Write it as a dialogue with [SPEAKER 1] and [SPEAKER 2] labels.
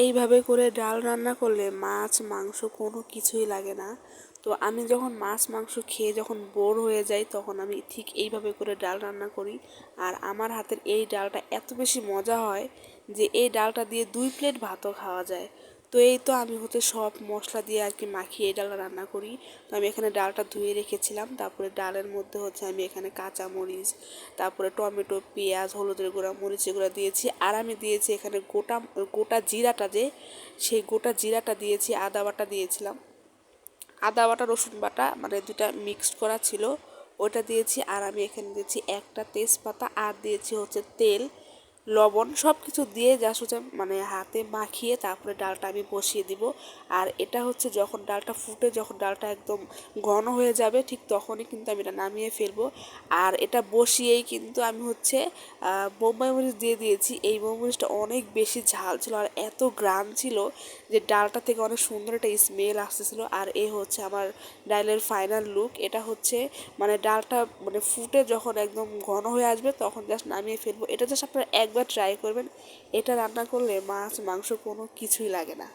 [SPEAKER 1] এইভাবে করে ডাল রান্না করলে মাছ মাংস কোনো কিছুই লাগে না। তো আমি যখন মাছ মাংস খেয়ে যখন বোর হয়ে যাই তখন আমি ঠিক এইভাবে করে ডাল রান্না করি। আর আমার হাতের এই ডালটা এত বেশি মজা হয় যে এই ডালটা দিয়ে 2 প্লেট ভাতও খাওয়া যায়। তো এই তো আমি সব মশলা দিয়ে আর কি মাখিয়ে এই ডালটা রান্না করি। তো আমি এখানে ডালটা ধুয়ে রেখেছিলাম, তারপরে ডালের মধ্যে আমি এখানে কাঁচামরিচ, তারপরে টমেটো, পেঁয়াজ, হলুদের গুঁড়া, মরিচের গুঁড়া দিয়েছি। আর আমি দিয়েছি এখানে গোটা গোটা জিরাটা, সেই গোটা জিরাটা দিয়েছি, আদা বাটা দিয়েছিলাম, আদা বাটা রসুন বাটা মানে দুটা মিক্সড করা ছিল, ওটা দিয়েছি। আর আমি এখানে দিয়েছি একটা তেজপাতা, আর দিয়েছি তেল, লবণ, সব কিছু দিয়ে জাস্ট মানে হাতে মাখিয়ে তারপরে ডালটা আমি বসিয়ে দিব। আর এটা যখন ডালটা ফুটে, যখন ডালটা একদম ঘন হয়ে যাবে ঠিক তখনই কিন্তু আমি এটা নামিয়ে ফেলবো। আর এটা বসিয়েই কিন্তু আমি বোম্বাই মরিচ দিয়ে দিয়েছি। এই বোম্বাই মরিচটা অনেক বেশি ঝাল ছিল আর এত গ্রান ছিল যে ডালটা থেকে অনেক সুন্দর একটা স্মেল আসতেছিল। আর এই আমার ডালের ফাইনাল লুক। এটা মানে ডালটা মানে ফুটে যখন একদম ঘন হয়ে আসবে তখন জাস্ট নামিয়ে ফেলবো। এটা জাস্ট আপনারা একবার ট্রাই করবেন। এটা রান্না করলে মাছ মাংস কোনো কিছুই লাগে না।